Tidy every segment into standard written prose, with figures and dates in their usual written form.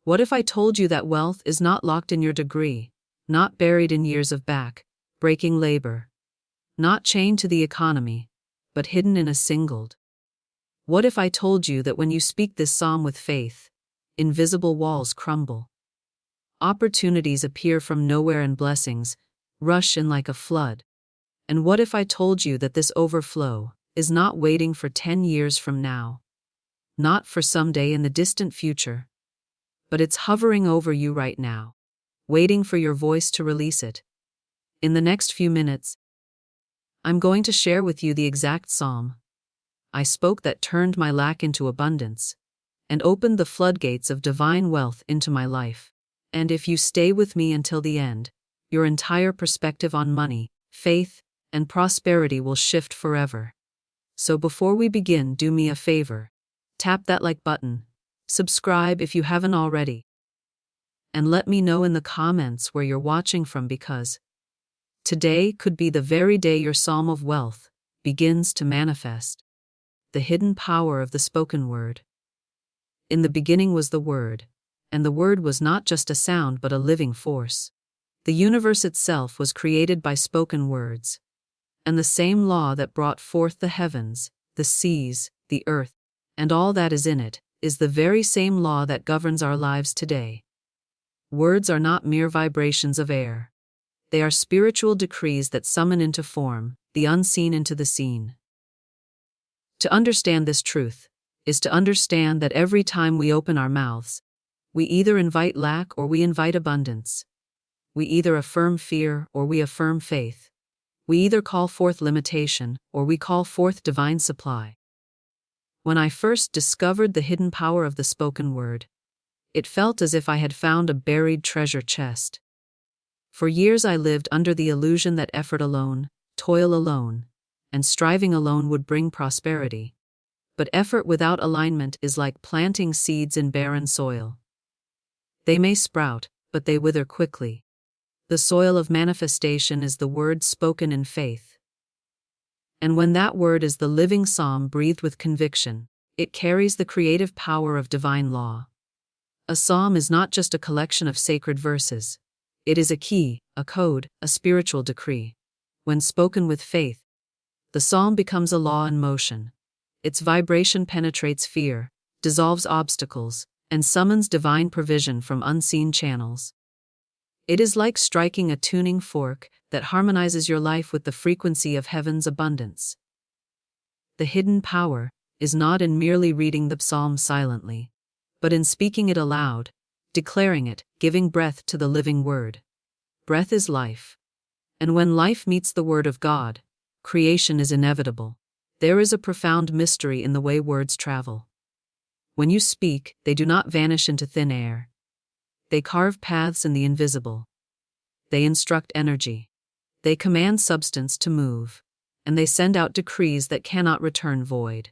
What if I told you that wealth is not locked in your degree, not buried in years of breaking labor, not chained to the economy, but hidden in a singled? What if I told you that when you speak this psalm with faith, invisible walls crumble? Opportunities appear from nowhere and blessings rush in like a flood. And what if I told you that this overflow is not waiting for 10 years from now, not for someday in the distant future, but it's hovering over you right now, waiting for your voice to release it? In the next few minutes, I'm going to share with you the exact psalm I spoke that turned my lack into abundance and opened the floodgates of divine wealth into my life. And if you stay with me until the end, your entire perspective on money, faith, and prosperity will shift forever. So before we begin, do me a favor. Tap that like button, subscribe if you haven't already, and let me know in the comments where you're watching from, because today could be the very day your psalm of wealth begins to manifest. The hidden power of the spoken word. In the beginning was the Word, and the Word was not just a sound but a living force. The universe itself was created by spoken words, and the same law that brought forth the heavens, the seas, the earth, and all that is in it, is the very same law that governs our lives today. Words are not mere vibrations of air. They are spiritual decrees that summon into form the unseen into the seen. To understand this truth is to understand that every time we open our mouths, we either invite lack or we invite abundance. We either affirm fear or we affirm faith. We either call forth limitation or we call forth divine supply. When I first discovered the hidden power of the spoken word, it felt as if I had found a buried treasure chest. For years I lived under the illusion that effort alone, toil alone, and striving alone would bring prosperity. But effort without alignment is like planting seeds in barren soil. They may sprout, but they wither quickly. The soil of manifestation is the word spoken in faith. And when that word is the living psalm breathed with conviction, it carries the creative power of divine law. A psalm is not just a collection of sacred verses. It is a key, a code, a spiritual decree. When spoken with faith, the psalm becomes a law in motion. Its vibration penetrates fear, dissolves obstacles, and summons divine provision from unseen channels. It is like striking a tuning fork that harmonizes your life with the frequency of heaven's abundance. The hidden power is not in merely reading the psalm silently, but in speaking it aloud, declaring it, giving breath to the living word. Breath is life. And when life meets the word of God, creation is inevitable. There is a profound mystery in the way words travel. When you speak, they do not vanish into thin air. They carve paths in the invisible. They instruct energy. They command substance to move, and they send out decrees that cannot return void.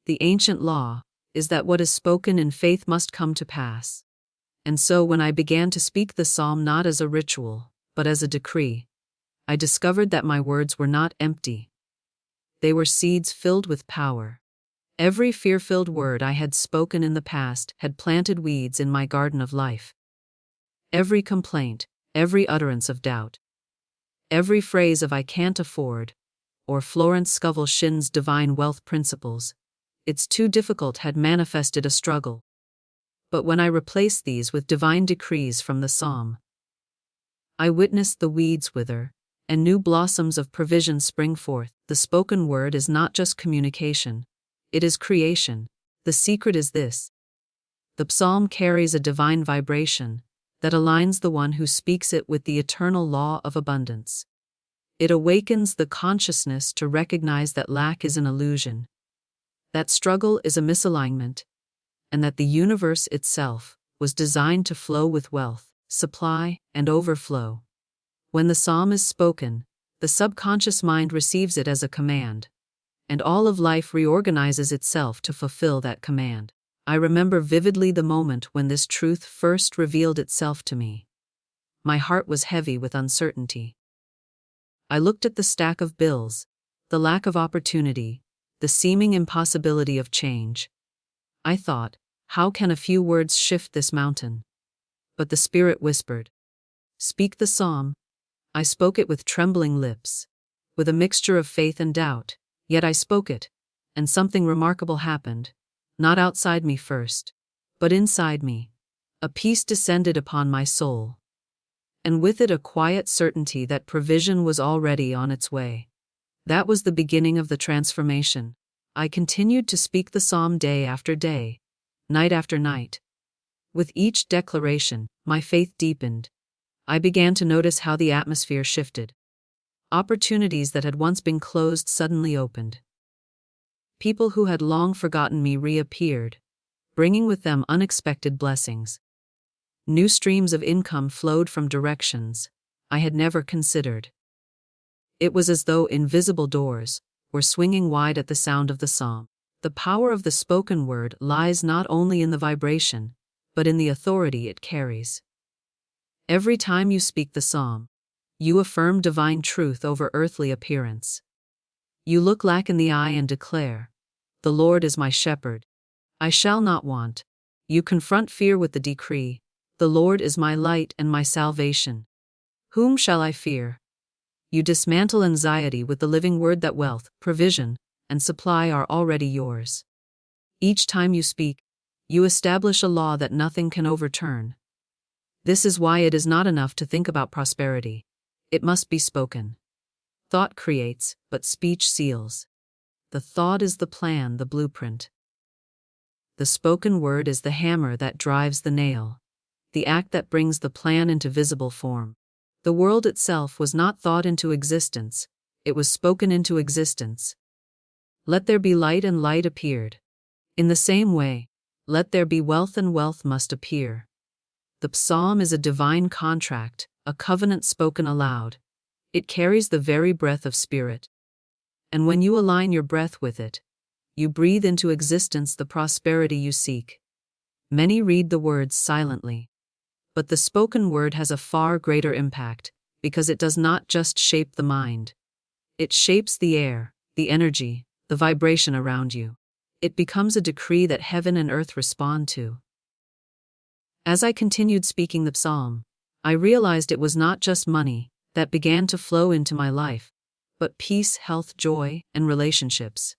The ancient law is that what is spoken in faith must come to pass. And so when I began to speak the psalm not as a ritual, but as a decree, I discovered that my words were not empty. They were seeds filled with power. Every fear-filled word I had spoken in the past had planted weeds in my garden of life. Every complaint, every utterance of doubt, every phrase of "I can't afford," or Florence Scovel Shinn's divine wealth principles, "It's too difficult," had manifested a struggle. But when I replaced these with divine decrees from the psalm, I witnessed the weeds wither, and new blossoms of provision spring forth. The spoken word is not just communication, it is creation. The secret is this: the psalm carries a divine vibration that aligns the one who speaks it with the eternal law of abundance. It awakens the consciousness to recognize that lack is an illusion, that struggle is a misalignment, and that the universe itself was designed to flow with wealth, supply, and overflow. When the psalm is spoken, the subconscious mind receives it as a command, and all of life reorganizes itself to fulfill that command. I remember vividly the moment when this truth first revealed itself to me. My heart was heavy with uncertainty. I looked at the stack of bills, the lack of opportunity, the seeming impossibility of change. I thought, How can a few words shift this mountain? But the Spirit whispered, "Speak the psalm." I spoke it with trembling lips, with a mixture of faith and doubt, yet I spoke it, and something remarkable happened, not outside me first, but inside me. A peace descended upon my soul, and with it a quiet certainty that provision was already on its way. That was the beginning of the transformation. I continued to speak the psalm day after day, night after night. With each declaration, my faith deepened. I began to notice how the atmosphere shifted. Opportunities that had once been closed suddenly opened. People who had long forgotten me reappeared, bringing with them unexpected blessings. New streams of income flowed from directions I had never considered. It was as though invisible doors were swinging wide at the sound of the psalm. The power of the spoken word lies not only in the vibration, but in the authority it carries. Every time you speak the psalm, you affirm divine truth over earthly appearance. You look lack in the eye and declare, "The Lord is my shepherd. I shall not want." You confront fear with the decree, "The Lord is my light and my salvation. Whom shall I fear?" You dismantle anxiety with the living word that wealth, provision, and supply are already yours. Each time you speak, you establish a law that nothing can overturn. This is why it is not enough to think about prosperity. It must be spoken. Thought creates, but speech seals. The thought is the plan, the blueprint. The spoken word is the hammer that drives the nail, the act that brings the plan into visible form. The world itself was not thought into existence, it was spoken into existence. Let there be light, and light appeared. In the same way, let there be wealth, and wealth must appear. The psalm is a divine contract, a covenant spoken aloud. It carries the very breath of spirit. And when you align your breath with it, you breathe into existence the prosperity you seek. Many read the words silently. But the spoken word has a far greater impact, because it does not just shape the mind. It shapes the air, the energy, the vibration around you. It becomes a decree that heaven and earth respond to. As I continued speaking the psalm, I realized it was not just money that began to flow into my life, but peace, health, joy, and relationships.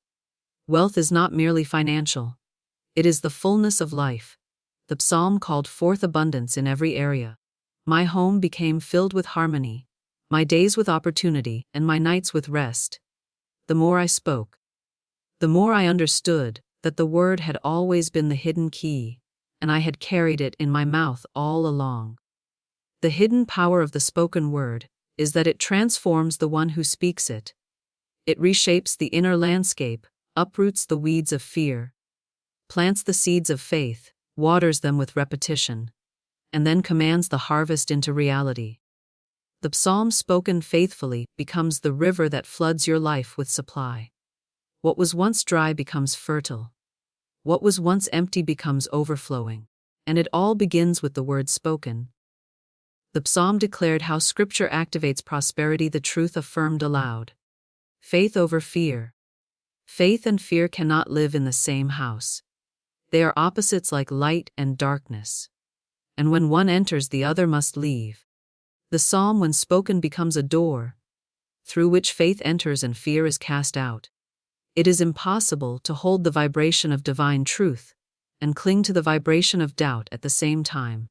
Wealth is not merely financial. It is the fullness of life. The psalm called forth abundance in every area. My home became filled with harmony, my days with opportunity, and my nights with rest. The more I spoke, the more I understood that the word had always been the hidden key, and I had carried it in my mouth all along. The hidden power of the spoken word is that it transforms the one who speaks it. It reshapes the inner landscape, uproots the weeds of fear, plants the seeds of faith, waters them with repetition, and then commands the harvest into reality. The psalm spoken faithfully becomes the river that floods your life with supply. What was once dry becomes fertile. What was once empty becomes overflowing. And it all begins with the word spoken. The psalm declared how Scripture activates prosperity, the truth affirmed aloud. Faith over fear. Faith and fear cannot live in the same house. They are opposites like light and darkness. And when one enters, the other must leave. The psalm, when spoken, becomes a door through which faith enters and fear is cast out. It is impossible to hold the vibration of divine truth and cling to the vibration of doubt at the same time.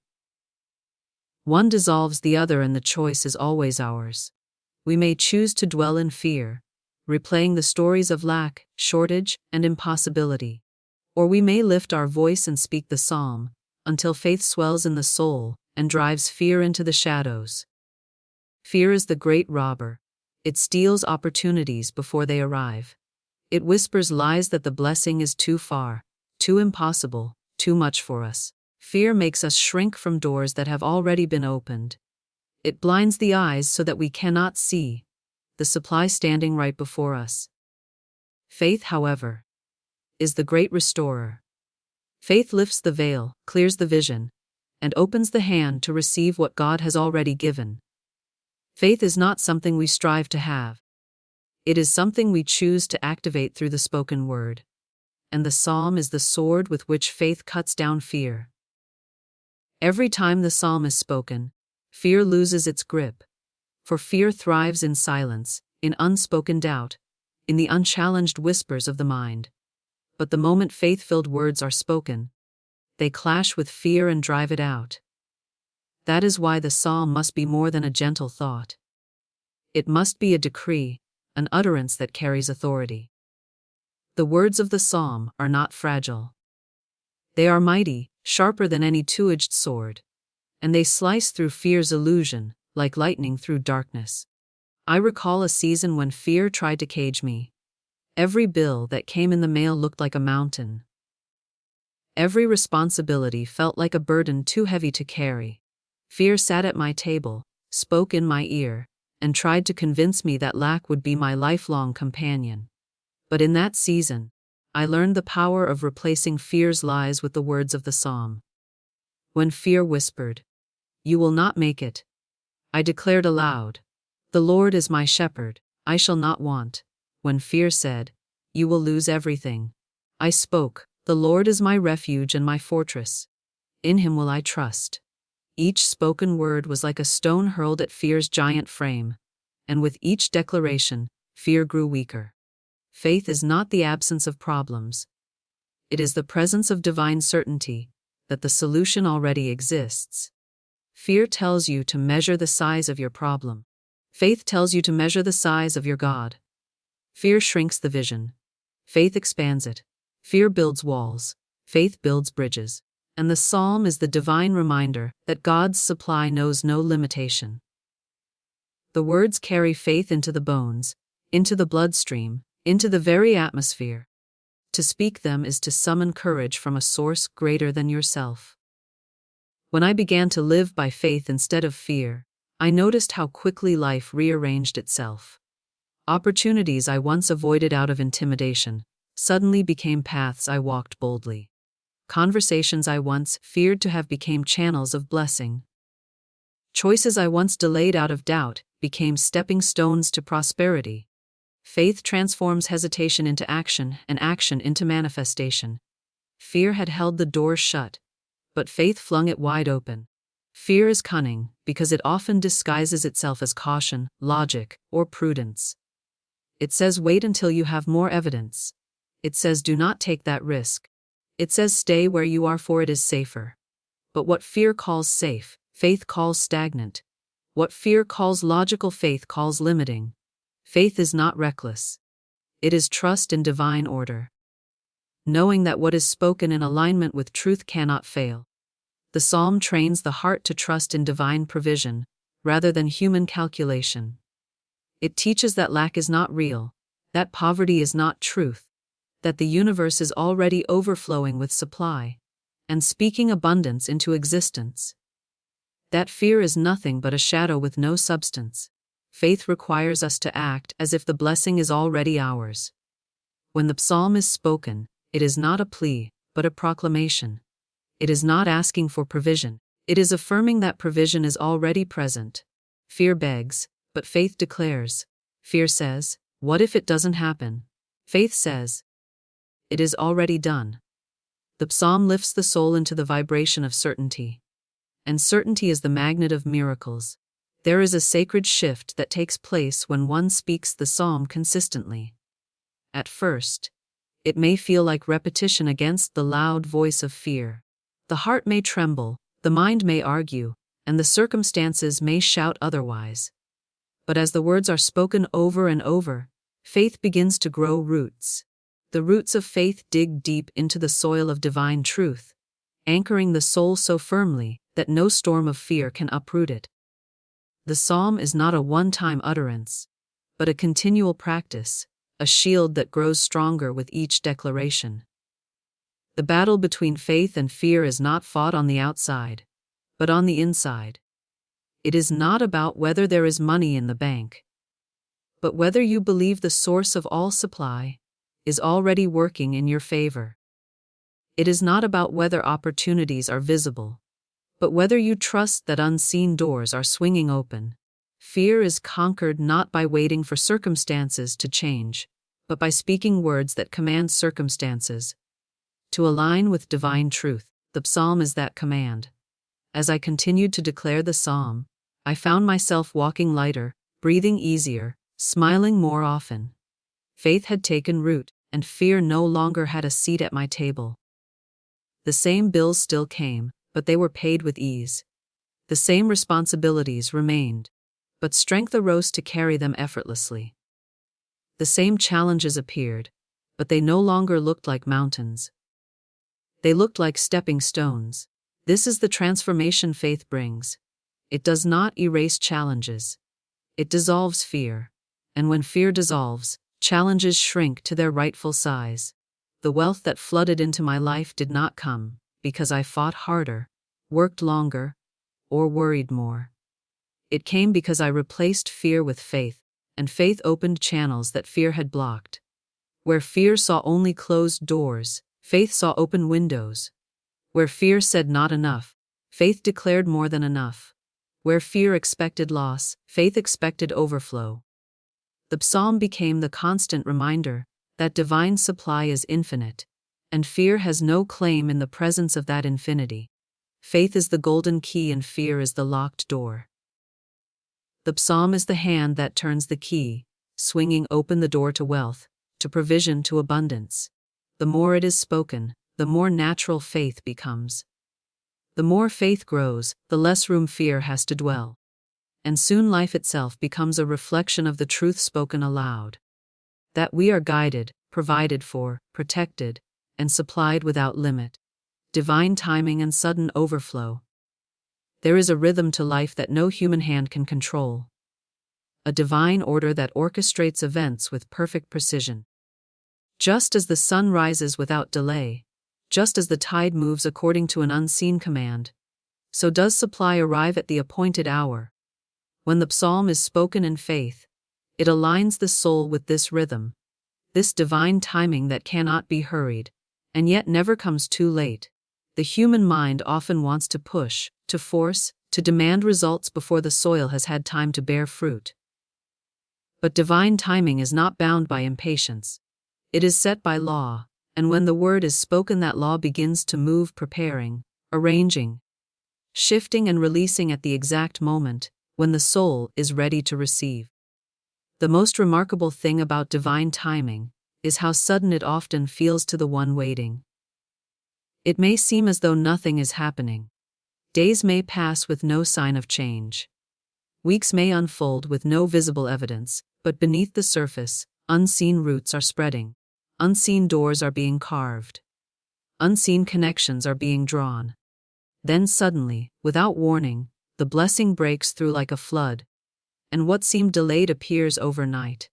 One dissolves the other, and the choice is always ours. We may choose to dwell in fear, replaying the stories of lack, shortage, and impossibility. Or we may lift our voice and speak the psalm, until faith swells in the soul and drives fear into the shadows. Fear is the great robber. It steals opportunities before they arrive. It whispers lies that the blessing is too far, too impossible, too much for us. Fear makes us shrink from doors that have already been opened. It blinds the eyes so that we cannot see the supply standing right before us. Faith, however, is the great restorer. Faith lifts the veil, clears the vision, and opens the hand to receive what God has already given. Faith is not something we strive to have. It is something we choose to activate through the spoken word. and the psalm is the sword with which faith cuts down fear. Every time the psalm is spoken, fear loses its grip, for fear thrives in silence, in unspoken doubt, in the unchallenged whispers of the mind. But the moment faith-filled words are spoken, they clash with fear and drive it out. That is why the psalm must be more than a gentle thought. It must be a decree, an utterance that carries authority. The words of the psalm are not fragile. They are mighty, sharper than any two-edged sword, and they slice through fear's illusion, like lightning through darkness. I recall a season when fear tried to cage me. Every bill that came in the mail looked like a mountain. Every responsibility felt like a burden too heavy to carry. Fear sat at my table, spoke in my ear, and tried to convince me that lack would be my lifelong companion. But in that season, I learned the power of replacing fear's lies with the words of the psalm. When fear whispered, "You will not make it," I declared aloud, "The Lord is my shepherd, I shall not want." When fear said, "You will lose everything," I spoke, "The Lord is my refuge and my fortress. In him will I trust." Each spoken word was like a stone hurled at fear's giant frame, and with each declaration, fear grew weaker. Faith is not the absence of problems. It is the presence of divine certainty that the solution already exists. Fear tells you to measure the size of your problem. Faith tells you to measure the size of your God. Fear shrinks the vision. Faith expands it. Fear builds walls. Faith builds bridges. And the psalm is the divine reminder that God's supply knows no limitation. The words carry faith into the bones, into the bloodstream, into the very atmosphere. To speak them is to summon courage from a source greater than yourself. When I began to live by faith instead of fear, I noticed how quickly life rearranged itself. Opportunities I once avoided out of intimidation suddenly became paths I walked boldly. Conversations I once feared to have became channels of blessing. Choices I once delayed out of doubt became stepping stones to prosperity. Faith transforms hesitation into action and action into manifestation. Fear had held the door shut, but faith flung it wide open. Fear is cunning because it often disguises itself as caution, logic, or prudence. It says wait until you have more evidence. It says do not take that risk. It says stay where you are for it is safer. But what fear calls safe, faith calls stagnant. What fear calls logical, faith calls limiting. Faith is not reckless. It is trust in divine order. Knowing that what is spoken in alignment with truth cannot fail. The psalm trains the heart to trust in divine provision, rather than human calculation. It teaches that lack is not real, that poverty is not truth, that the universe is already overflowing with supply, and speaking abundance into existence. That fear is nothing but a shadow with no substance. Faith requires us to act as if the blessing is already ours. When the psalm is spoken, it is not a plea, but a proclamation. It is not asking for provision. It is affirming that provision is already present. Fear begs, but faith declares. Fear says, "What if it doesn't happen?" Faith says, "It is already done." The psalm lifts the soul into the vibration of certainty. And certainty is the magnet of miracles. There is a sacred shift that takes place when one speaks the psalm consistently. At first, it may feel like repetition against the loud voice of fear. The heart may tremble, the mind may argue, and the circumstances may shout otherwise. But as the words are spoken over and over, faith begins to grow roots. The roots of faith dig deep into the soil of divine truth, anchoring the soul so firmly that no storm of fear can uproot it. The psalm is not a one-time utterance, but a continual practice, a shield that grows stronger with each declaration. The battle between faith and fear is not fought on the outside, but on the inside. It is not about whether there is money in the bank, but whether you believe the source of all supply is already working in your favor. It is not about whether opportunities are visible, but whether you trust that unseen doors are swinging open. Fear is conquered not by waiting for circumstances to change, but by speaking words that command circumstances to align with divine truth. The psalm is that command. As I continued to declare the psalm, I found myself walking lighter, breathing easier, smiling more often. Faith had taken root, and fear no longer had a seat at my table. The same bills still came, but they were paid with ease. The same responsibilities remained, but strength arose to carry them effortlessly. The same challenges appeared, but they no longer looked like mountains. They looked like stepping stones. This is the transformation faith brings. It does not erase challenges. It dissolves fear. And when fear dissolves, challenges shrink to their rightful size. The wealth that flooded into my life did not come because I fought harder, worked longer, or worried more. It came because I replaced fear with faith, and faith opened channels that fear had blocked. Where fear saw only closed doors, faith saw open windows. Where fear said not enough, faith declared more than enough. Where fear expected loss, faith expected overflow. The psalm became the constant reminder that divine supply is infinite, and fear has no claim in the presence of that infinity. Faith is the golden key and fear is the locked door. The psalm is the hand that turns the key, swinging open the door to wealth, to provision, to abundance. The more it is spoken, the more natural faith becomes. The more faith grows, the less room fear has to dwell. And soon life itself becomes a reflection of the truth spoken aloud. That we are guided, provided for, protected, and supplied without limit. Divine timing and sudden overflow. There is a rhythm to life that no human hand can control. A divine order that orchestrates events with perfect precision. Just as the sun rises without delay, just as the tide moves according to an unseen command, so does supply arrive at the appointed hour. When the psalm is spoken in faith, it aligns the soul with this rhythm, this divine timing that cannot be hurried, and yet never comes too late. The human mind often wants to push, to force, to demand results before the soil has had time to bear fruit. But divine timing is not bound by impatience. It is set by law, and when the word is spoken, that law begins to move, preparing, arranging, shifting and releasing at the exact moment when the soul is ready to receive. The most remarkable thing about divine timing is how sudden it often feels to the one waiting. It may seem as though nothing is happening. Days may pass with no sign of change. Weeks may unfold with no visible evidence, but beneath the surface, unseen roots are spreading. Unseen doors are being carved. Unseen connections are being drawn. Then suddenly, without warning, the blessing breaks through like a flood, and what seemed delayed appears overnight.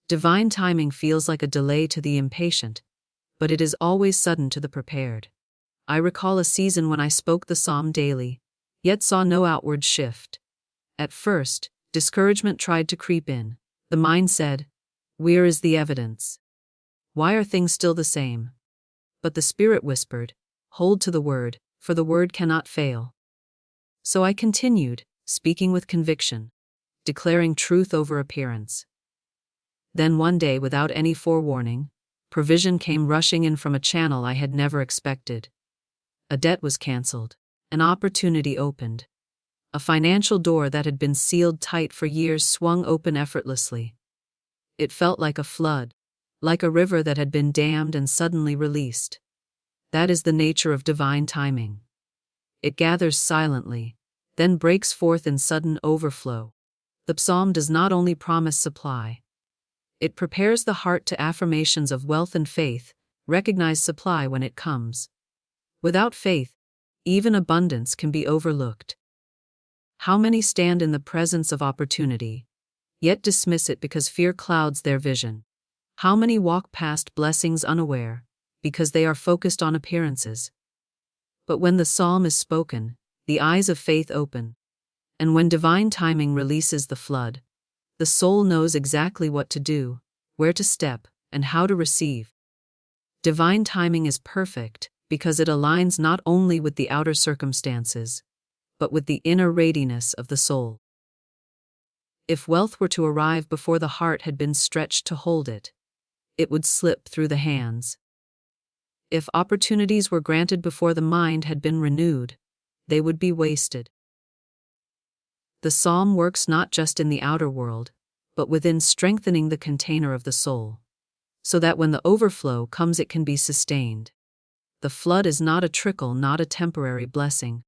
Divine timing feels like a delay to the impatient, but it is always sudden to the prepared. I recall a season when I spoke the psalm daily, yet saw no outward shift. At first, discouragement tried to creep in. The mind said, "Where is the evidence? Why are things still the same?" But the Spirit whispered, "Hold to the word, for the word cannot fail." So I continued, speaking with conviction, declaring truth over appearance. Then one day, without any forewarning, provision came rushing in from a channel I had never expected. A debt was canceled. An opportunity opened. A financial door that had been sealed tight for years swung open effortlessly. It felt like a flood, like a river that had been dammed and suddenly released. That is the nature of divine timing. It gathers silently, then breaks forth in sudden overflow. The psalm does not only promise supply, it prepares the heart to affirmations of wealth and faith. Recognize supply when it comes. Without faith, even abundance can be overlooked. How many stand in the presence of opportunity, yet dismiss it because fear clouds their vision? How many walk past blessings unaware, because they are focused on appearances? But when the psalm is spoken, the eyes of faith open. And when divine timing releases the flood, the soul knows exactly what to do, where to step, and how to receive. Divine timing is perfect because it aligns not only with the outer circumstances, but with the inner readiness of the soul. If wealth were to arrive before the heart had been stretched to hold it, it would slip through the hands. If opportunities were granted before the mind had been renewed, they would be wasted. The psalm works not just in the outer world, but within, strengthening the container of the soul, so that when the overflow comes it can be sustained. The flood is not a trickle, not a temporary blessing.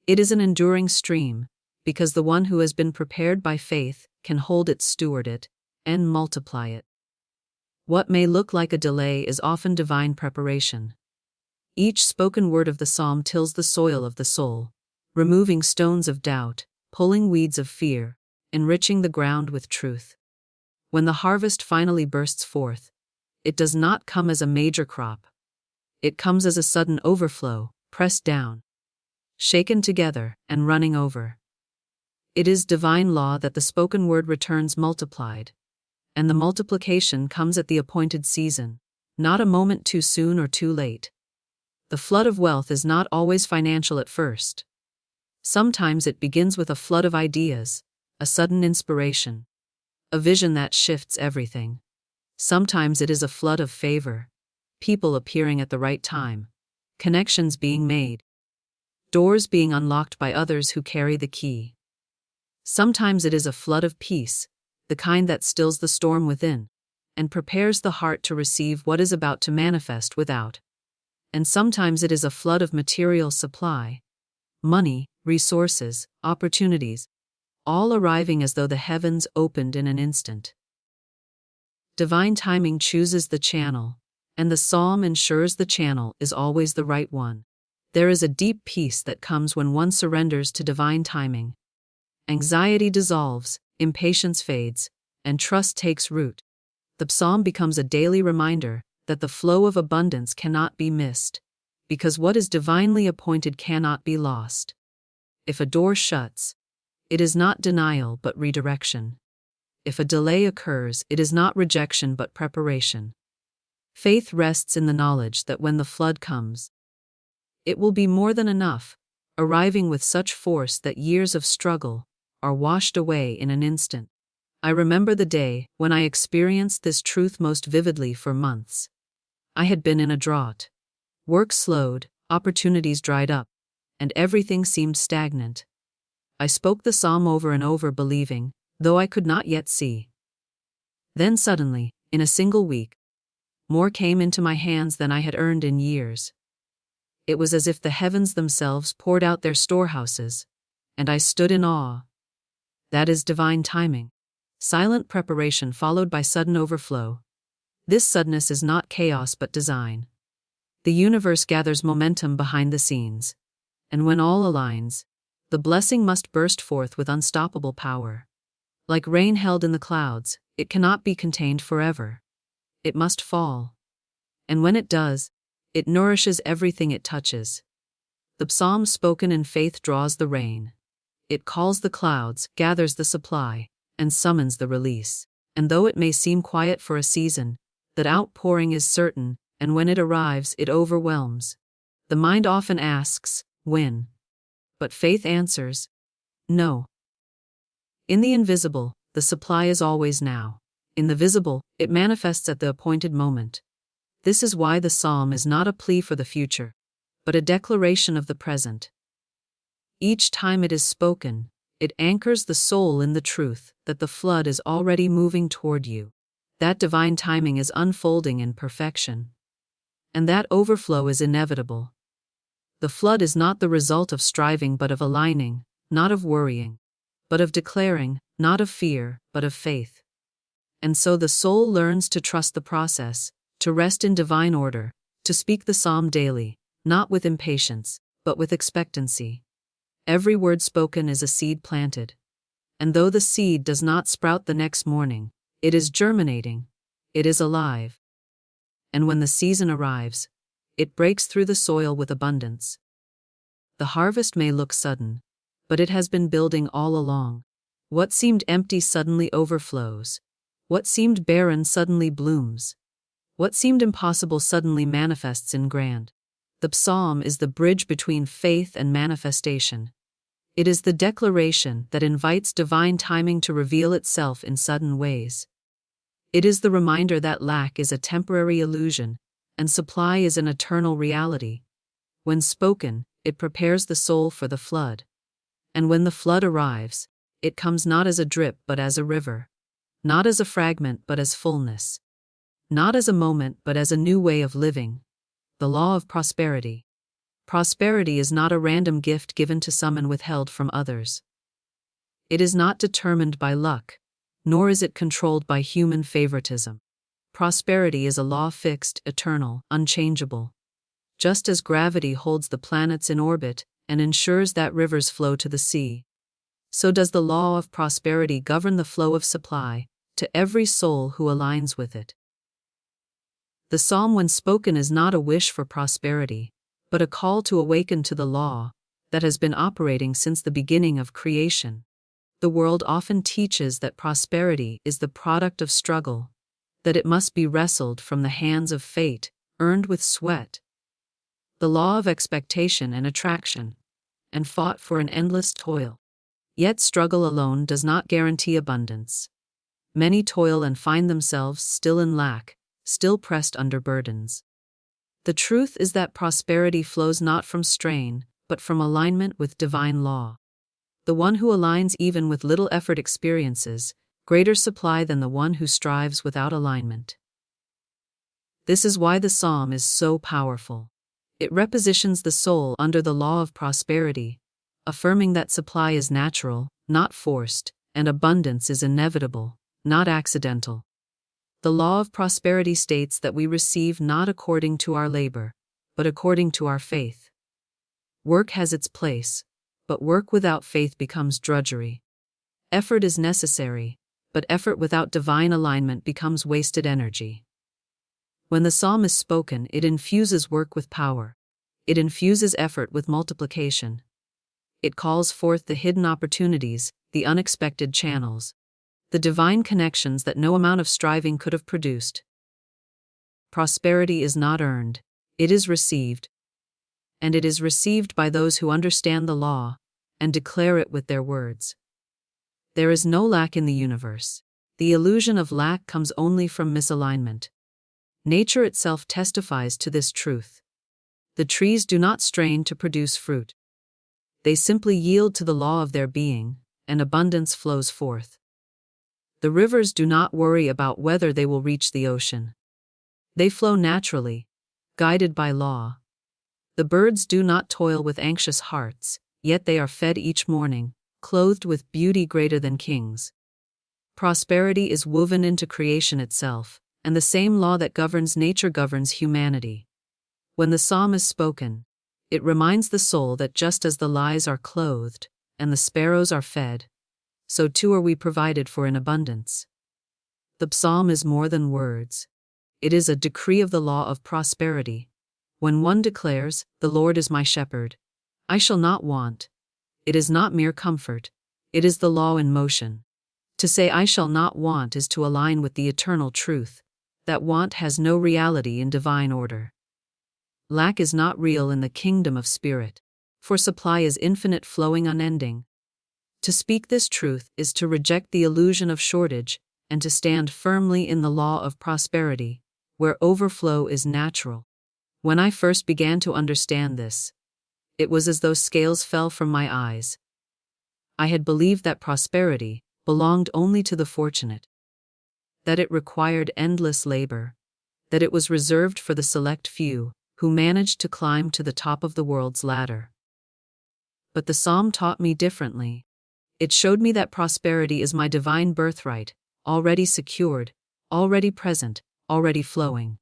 It is an enduring stream, because the one who has been prepared by faith can hold it, steward it, and multiply it. What may look like a delay is often divine preparation. Each spoken word of the psalm tills the soil of the soul, removing stones of doubt, pulling weeds of fear, enriching the ground with truth. When the harvest finally bursts forth, it does not come as a major crop. It comes as a sudden overflow, pressed down, shaken together, and running over. It is divine law that the spoken word returns multiplied, and the multiplication comes at the appointed season, not a moment too soon or too late. The flood of wealth is not always financial at first. Sometimes it begins with a flood of ideas, a sudden inspiration, a vision that shifts everything. Sometimes it is a flood of favor, people appearing at the right time, connections being made, doors being unlocked by others who carry the key. Sometimes it is a flood of peace, the kind that stills the storm within, and prepares the heart to receive what is about to manifest without. And sometimes it is a flood of material supply, money, resources, opportunities, all arriving as though the heavens opened in an instant. Divine timing chooses the channel, and the psalm ensures the channel is always the right one. There is a deep peace that comes when one surrenders to divine timing. Anxiety dissolves, impatience fades, and trust takes root. The psalm becomes a daily reminder that the flow of abundance cannot be missed, because what is divinely appointed cannot be lost. If a door shuts, it is not denial but redirection. If a delay occurs, it is not rejection but preparation. Faith rests in the knowledge that when the flood comes, it will be more than enough, arriving with such force that years of struggle are washed away in an instant. I remember the day when I experienced this truth most vividly. For months I had been in a drought. Work slowed, opportunities dried up, and everything seemed stagnant. I spoke the psalm over and over, believing, though I could not yet see. Then suddenly, in a single week, more came into my hands than I had earned in years. It was as if the heavens themselves poured out their storehouses, and I stood in awe. That is divine timing. Silent preparation followed by sudden overflow. This suddenness is not chaos but design. The universe gathers momentum behind the scenes, and when all aligns, the blessing must burst forth with unstoppable power. Like rain held in the clouds, it cannot be contained forever. It must fall. And when it does, it nourishes everything it touches. The psalm spoken in faith draws the rain. It calls the clouds, gathers the supply, and summons the release. And though it may seem quiet for a season, that outpouring is certain, and when it arrives, it overwhelms. The mind often asks, when? But faith answers, no. In the invisible, the supply is always now. In the visible, it manifests at the appointed moment. This is why the psalm is not a plea for the future, but a declaration of the present. Each time it is spoken, it anchors the soul in the truth that the flood is already moving toward you. That divine timing is unfolding in perfection. And that overflow is inevitable. The flood is not the result of striving but of aligning, not of worrying, but of declaring, not of fear, but of faith. And so the soul learns to trust the process, to rest in divine order, to speak the psalm daily, not with impatience, but with expectancy. Every word spoken is a seed planted. And though the seed does not sprout the next morning, it is germinating, it is alive. And when the season arrives, it breaks through the soil with abundance. The harvest may look sudden, but it has been building all along. What seemed empty suddenly overflows. What seemed barren suddenly blooms. What seemed impossible suddenly manifests in grand. The psalm is the bridge between faith and manifestation. It is the declaration that invites divine timing to reveal itself in sudden ways. It is the reminder that lack is a temporary illusion, and supply is an eternal reality. When spoken, it prepares the soul for the flood. And when the flood arrives, it comes not as a drip but as a river. Not as a fragment but as fullness. Not as a moment but as a new way of living. The law of prosperity. Prosperity is not a random gift given to some and withheld from others. It is not determined by luck, nor is it controlled by human favoritism. Prosperity is a law fixed, eternal, unchangeable. Just as gravity holds the planets in orbit and ensures that rivers flow to the sea, so does the law of prosperity govern the flow of supply to every soul who aligns with it. The psalm when spoken is not a wish for prosperity, but a call to awaken to the law that has been operating since the beginning of creation. The world often teaches that prosperity is the product of struggle, that it must be wrestled from the hands of fate, earned with sweat. The law of expectation and attraction, and fought for an endless toil. Yet struggle alone does not guarantee abundance. Many toil and find themselves still in lack, still pressed under burdens. The truth is that prosperity flows not from strain, but from alignment with divine law. The one who aligns even with little effort experiences greater supply than the one who strives without alignment. This is why the psalm is so powerful. It repositions the soul under the law of prosperity, affirming that supply is natural, not forced, and abundance is inevitable, not accidental. The law of prosperity states that we receive not according to our labor, but according to our faith. Work has its place, but work without faith becomes drudgery. Effort is necessary, but effort without divine alignment becomes wasted energy. When the psalm is spoken, it infuses work with power. It infuses effort with multiplication. It calls forth the hidden opportunities, the unexpected channels, the divine connections that no amount of striving could have produced. Prosperity is not earned, it is received. And it is received by those who understand the law and declare it with their words. There is no lack in the universe. The illusion of lack comes only from misalignment. Nature itself testifies to this truth. The trees do not strain to produce fruit. They simply yield to the law of their being, and abundance flows forth. The rivers do not worry about whether they will reach the ocean. They flow naturally, guided by law. The birds do not toil with anxious hearts, yet they are fed each morning, clothed with beauty greater than kings. Prosperity is woven into creation itself, and the same law that governs nature governs humanity. When the psalm is spoken, it reminds the soul that just as the lies are clothed, and the sparrows are fed, so too are we provided for in abundance. The psalm is more than words. It is a decree of the law of prosperity. When one declares, "The Lord is my shepherd, I shall not want," it is not mere comfort, it is the law in motion. To say "I shall not want" is to align with the eternal truth, that want has no reality in divine order. Lack is not real in the kingdom of spirit, for supply is infinite, flowing, unending. To speak this truth is to reject the illusion of shortage and to stand firmly in the law of prosperity, where overflow is natural. When I first began to understand this, it was as though scales fell from my eyes. I had believed that prosperity belonged only to the fortunate, that it required endless labor, that it was reserved for the select few who managed to climb to the top of the world's ladder. But the psalm taught me differently. It showed me that prosperity is my divine birthright, already secured, already present, already flowing.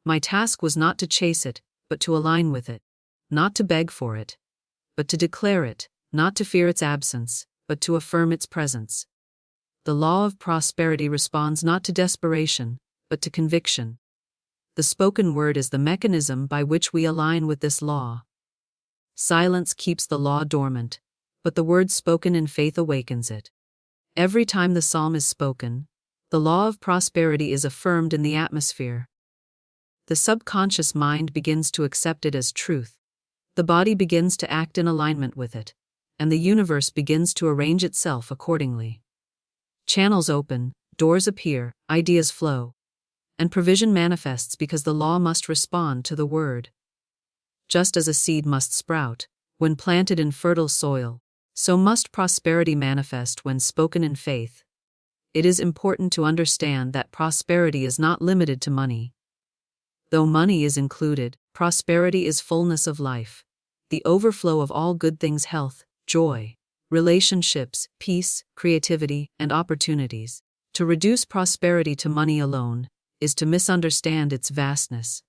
My task was not to chase it, but to align with it, not to beg for it, but to declare it, not to fear its absence, but to affirm its presence. The law of prosperity responds not to desperation, but to conviction. The spoken word is the mechanism by which we align with this law. Silence keeps the law dormant, but the word spoken in faith awakens it. Every time the psalm is spoken, the law of prosperity is affirmed in the atmosphere. The subconscious mind begins to accept it as truth. The body begins to act in alignment with it, and the universe begins to arrange itself accordingly. Channels open, Doors appear, ideas flow, and provision manifests because the law must respond to the word. Just as a seed must sprout when planted in fertile soil, so must prosperity manifest when spoken in faith. It is important to understand that prosperity is not limited to money. Though money is included, prosperity is fullness of life, the overflow of all good things: health, joy, relationships, peace, creativity, and opportunities. To reduce prosperity to money alone is to misunderstand its vastness.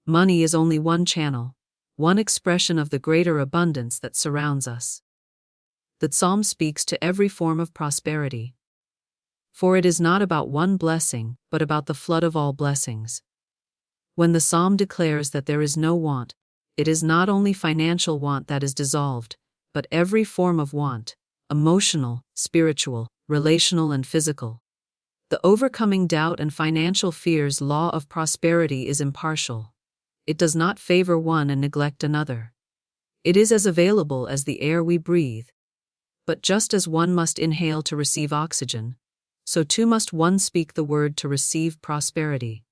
Money is only one channel, one expression of the greater abundance that surrounds us. The psalm speaks to every form of prosperity. For it is not about one blessing, but about the flood of all blessings. When the psalm declares that there is no want, it is not only financial want that is dissolved, but every form of want: emotional, spiritual, relational, and physical. The overcoming doubt and financial fears law of prosperity is impartial. It does not favor one and neglect another. It is as available as the air we breathe. But just as one must inhale to receive oxygen, so too must one speak the word to receive prosperity.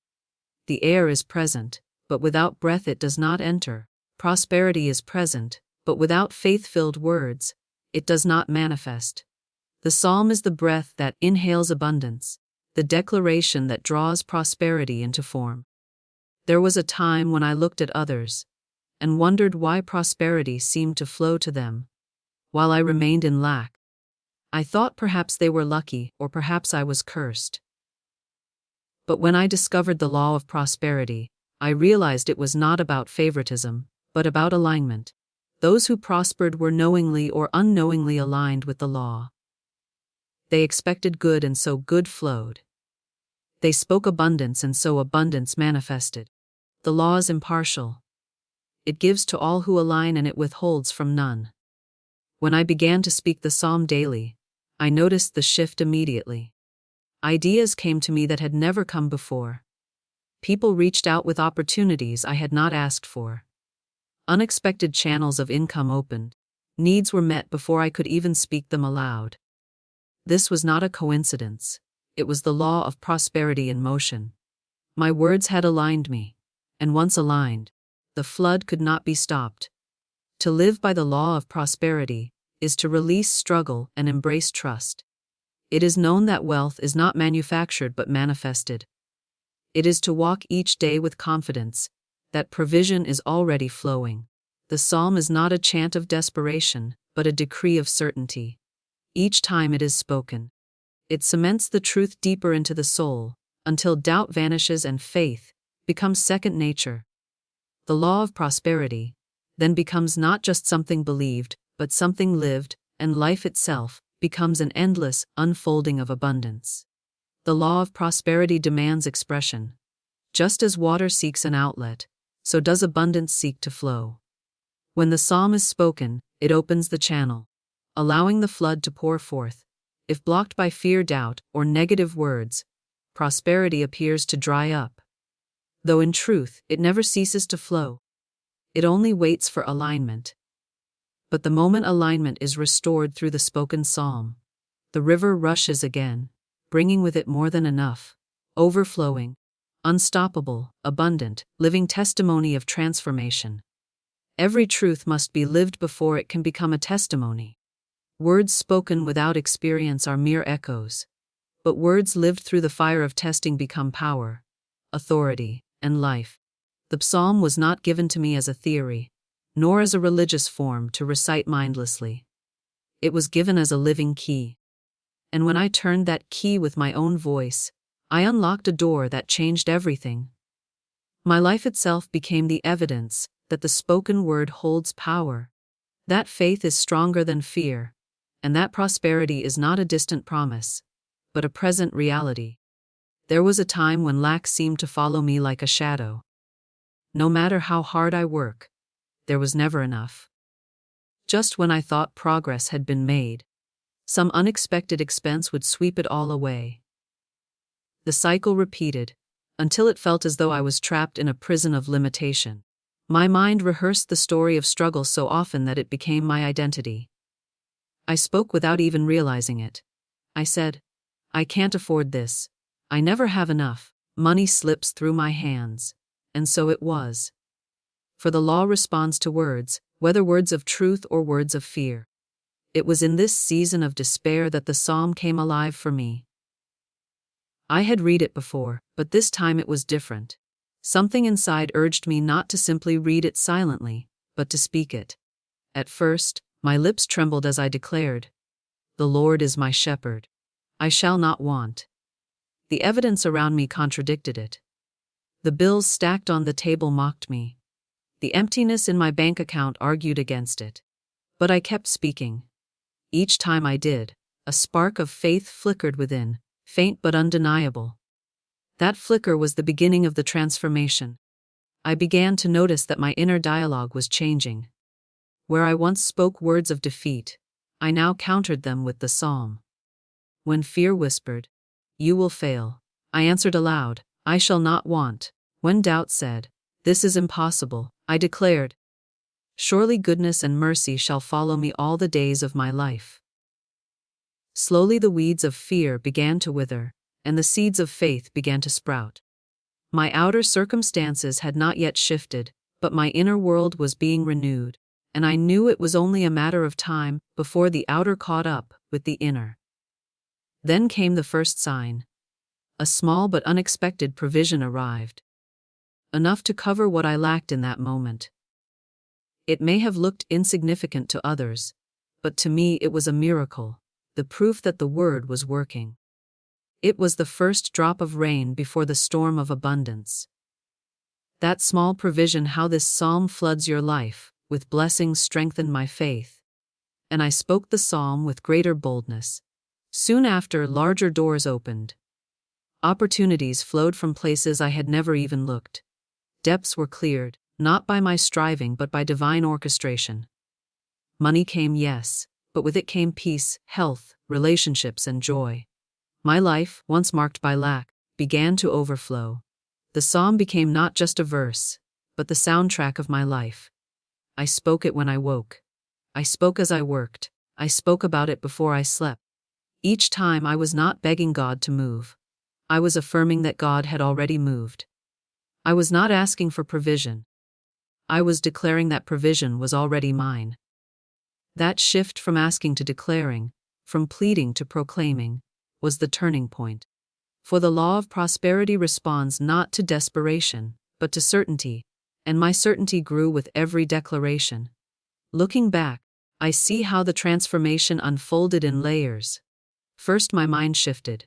The air is present, but without breath it does not enter. Prosperity is present, but without faith-filled words, it does not manifest. The psalm is the breath that inhales abundance, the declaration that draws prosperity into form. There was a time when I looked at others and wondered why prosperity seemed to flow to them, while I remained in lack. I thought perhaps they were lucky, or perhaps I was cursed. But when I discovered the law of prosperity, I realized it was not about favoritism, but about alignment. Those who prospered were knowingly or unknowingly aligned with the law. They expected good, and so good flowed. They spoke abundance, and so abundance manifested. The law is impartial. It gives to all who align, and it withholds from none. When I began to speak the psalm daily, I noticed the shift immediately. Ideas came to me that had never come before. People reached out with opportunities I had not asked for. Unexpected channels of income opened. Needs were met before I could even speak them aloud. This was not a coincidence. It was the law of prosperity in motion. My words had aligned me, and once aligned, the flood could not be stopped. To live by the law of prosperity is to release struggle and embrace trust. It is known that wealth is not manufactured but manifested. It is to walk each day with confidence that provision is already flowing. The psalm is not a chant of desperation, but a decree of certainty. Each time it is spoken, it cements the truth deeper into the soul, until doubt vanishes and faith becomes second nature. The law of prosperity then becomes not just something believed, but something lived, and life itself becomes an endless unfolding of abundance. The law of prosperity demands expression. Just as water seeks an outlet, so does abundance seek to flow. When the psalm is spoken, it opens the channel, allowing the flood to pour forth. If blocked by fear, doubt, or negative words, prosperity appears to dry up. Though in truth, it never ceases to flow. It only waits for alignment. But the moment alignment is restored through the spoken psalm, the river rushes again, bringing with it more than enough, overflowing, unstoppable, abundant, living testimony of transformation. Every truth must be lived before it can become a testimony. Words spoken without experience are mere echoes, but words lived through the fire of testing become power, authority, and life. The psalm was not given to me as a theory, nor as a religious form to recite mindlessly. It was given as a living key. And when I turned that key with my own voice, I unlocked a door that changed everything. My life itself became the evidence that the spoken word holds power, that faith is stronger than fear, and that prosperity is not a distant promise, but a present reality. There was a time when lack seemed to follow me like a shadow. No matter how hard I work, there was never enough. Just when I thought progress had been made, some unexpected expense would sweep it all away. The cycle repeated, until it felt as though I was trapped in a prison of limitation. My mind rehearsed the story of struggle so often that it became my identity. I spoke without even realizing it. I said, I can't afford this. I never have enough. Money slips through my hands. And so it was. For the law responds to words, whether words of truth or words of fear. It was in this season of despair that the psalm came alive for me. I had read it before, but this time it was different. Something inside urged me not to simply read it silently, but to speak it. At first, my lips trembled as I declared, "The Lord is my shepherd. I shall not want." The evidence around me contradicted it. The bills stacked on the table mocked me. The emptiness in my bank account argued against it. But I kept speaking. Each time I did, a spark of faith flickered within, faint but undeniable. That flicker was the beginning of the transformation. I began to notice that my inner dialogue was changing. Where I once spoke words of defeat, I now countered them with the psalm. When fear whispered, "You will fail," I answered aloud, "I shall not want." When doubt said, "This is impossible," I declared, "Surely goodness and mercy shall follow me all the days of my life." Slowly the weeds of fear began to wither, and the seeds of faith began to sprout. My outer circumstances had not yet shifted, but my inner world was being renewed, and I knew it was only a matter of time before the outer caught up with the inner. Then came the first sign. A small but unexpected provision arrived. Enough to cover what I lacked in that moment. It may have looked insignificant to others, but to me it was a miracle, the proof that the word was working. It was the first drop of rain before the storm of abundance. That small provision, how this psalm floods your life with blessings, strengthened my faith. And I spoke the psalm with greater boldness. Soon after, larger doors opened. Opportunities flowed from places I had never even looked. Depths were cleared, not by my striving but by divine orchestration. Money came, yes, but with it came peace, health, relationships, and joy. My life, once marked by lack, began to overflow. The psalm became not just a verse, but the soundtrack of my life. I spoke it when I woke. I spoke as I worked. I spoke about it before I slept. Each time I was not begging God to move. I was affirming that God had already moved. I was not asking for provision. I was declaring that provision was already mine. That shift from asking to declaring, from pleading to proclaiming, was the turning point. For the law of prosperity responds not to desperation, but to certainty, and my certainty grew with every declaration. Looking back, I see how the transformation unfolded in layers. First, my mind shifted.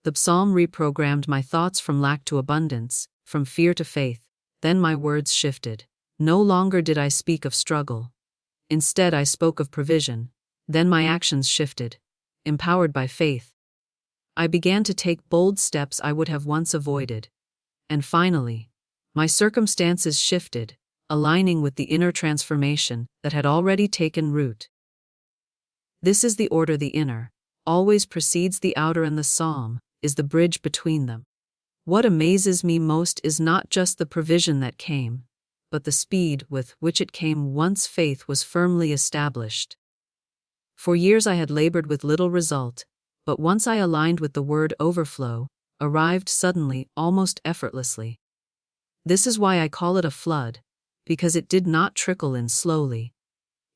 The psalm reprogrammed my thoughts from lack to abundance, from fear to faith. Then my words shifted. No longer did I speak of struggle. Instead, I spoke of provision. Then my actions shifted. Empowered by faith, I began to take bold steps I would have once avoided. And finally, my circumstances shifted, aligning with the inner transformation that had already taken root. This is the order: the inner always precedes the outer, and the psalm is the bridge between them. What amazes me most is not just the provision that came, but the speed with which it came once faith was firmly established. For years I had labored with little result, but once I aligned with the word, overflow arrived suddenly, almost effortlessly. This is why I call it a flood, because it did not trickle in slowly.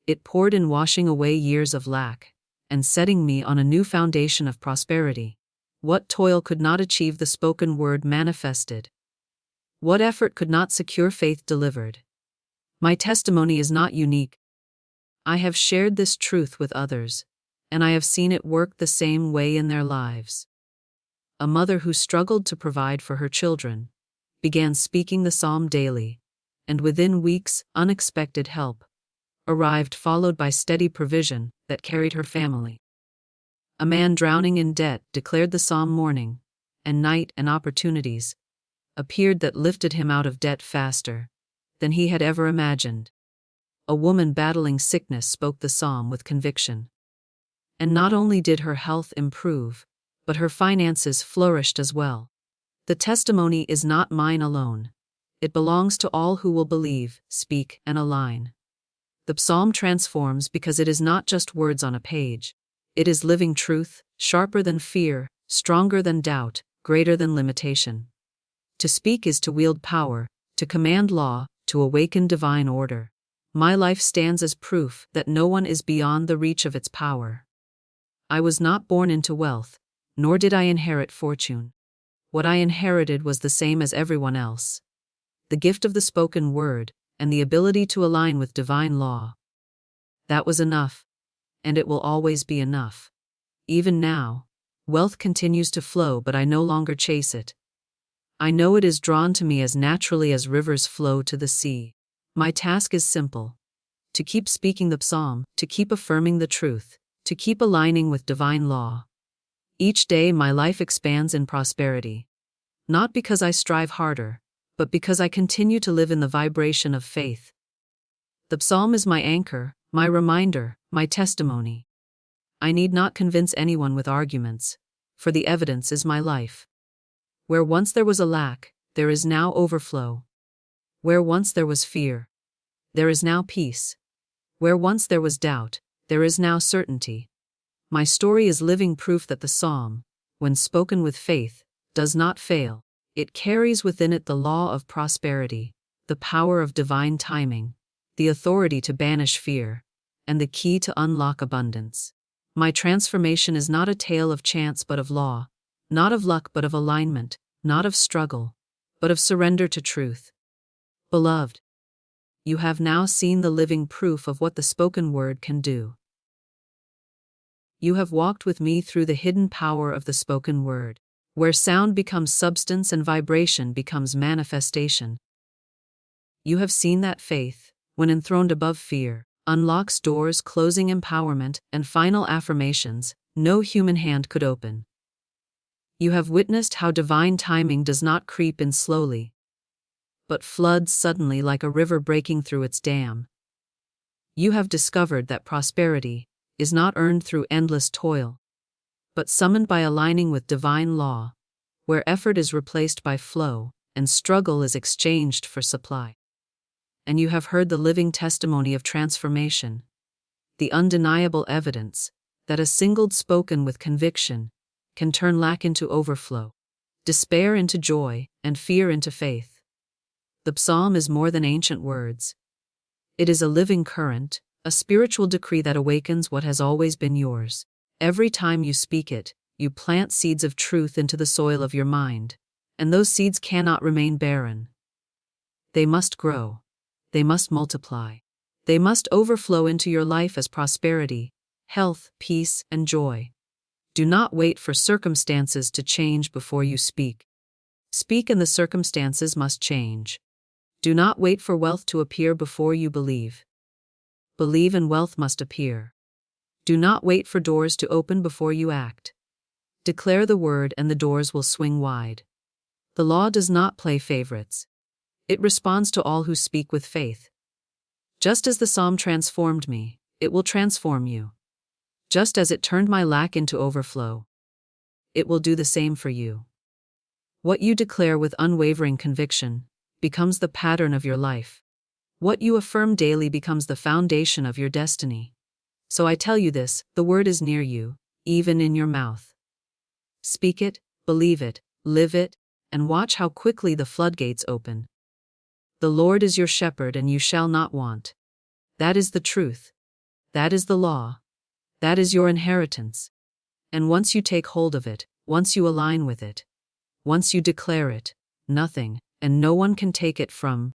It poured in, washing away years of lack, and setting me on a new foundation of prosperity. What toil could not achieve, the spoken word manifested. What effort could not secure, faith delivered. My testimony is not unique. I have shared this truth with others, and I have seen it work the same way in their lives. A mother who struggled to provide for her children began speaking the psalm daily, and within weeks, unexpected help arrived, followed by steady provision that carried her family. A man drowning in debt declared the psalm morning and night, and opportunities appeared that lifted him out of debt faster than he had ever imagined. A woman battling sickness spoke the psalm with conviction. And not only did her health improve, but her finances flourished as well. The testimony is not mine alone. It belongs to all who will believe, speak, and align. The psalm transforms because it is not just words on a page. It is living truth, sharper than fear, stronger than doubt, greater than limitation. To speak is to wield power, to command law, to awaken divine order. My life stands as proof that no one is beyond the reach of its power. I was not born into wealth, nor did I inherit fortune. What I inherited was the same as everyone else: the gift of the spoken word, and the ability to align with divine law. That was enough, and it will always be enough. Even now, wealth continues to flow, but I no longer chase it. I know it is drawn to me as naturally as rivers flow to the sea. My task is simple: to keep speaking the psalm, to keep affirming the truth, to keep aligning with divine law. Each day my life expands in prosperity. Not because I strive harder, but because I continue to live in the vibration of faith. The psalm is my anchor, my reminder, my testimony. I need not convince anyone with arguments, for the evidence is my life. Where once there was a lack, there is now overflow. Where once there was fear, there is now peace. Where once there was doubt, there is now certainty. My story is living proof that the psalm, when spoken with faith, does not fail. It carries within it the law of prosperity, the power of divine timing, the authority to banish fear, and the key to unlock abundance. My transformation is not a tale of chance but of law, not of luck but of alignment, not of struggle, but of surrender to truth. Beloved, you have now seen the living proof of what the spoken word can do. You have walked with me through the hidden power of the spoken word, where sound becomes substance and vibration becomes manifestation. You have seen that faith, when enthroned above fear, unlocks doors, closing empowerment and final affirmations no human hand could open. You have witnessed how divine timing does not creep in slowly, but floods suddenly like a river breaking through its dam. You have discovered that prosperity is not earned through endless toil, but summoned by aligning with divine law, where effort is replaced by flow and struggle is exchanged for supply. And you have heard the living testimony of transformation, the undeniable evidence that a single spoken with conviction can turn lack into overflow, despair into joy, and fear into faith. The psalm is more than ancient words. It is a living current, a spiritual decree that awakens what has always been yours. Every time you speak it, you plant seeds of truth into the soil of your mind, and those seeds cannot remain barren. They must grow. They must multiply. They must overflow into your life as prosperity, health, peace, and joy. Do not wait for circumstances to change before you speak. Speak and the circumstances must change. Do not wait for wealth to appear before you believe. Believe and wealth must appear. Do not wait for doors to open before you act. Declare the word and the doors will swing wide. The law does not play favorites. It responds to all who speak with faith. Just as the psalm transformed me, it will transform you. Just as it turned my lack into overflow, it will do the same for you. What you declare with unwavering conviction becomes the pattern of your life. What you affirm daily becomes the foundation of your destiny. So I tell you this: the word is near you, even in your mouth. Speak it, believe it, live it, and watch how quickly the floodgates open. The Lord is your shepherd and you shall not want. That is the truth. That is the law. That is your inheritance. And once you take hold of it, once you align with it, once you declare it, nothing and no one can take it from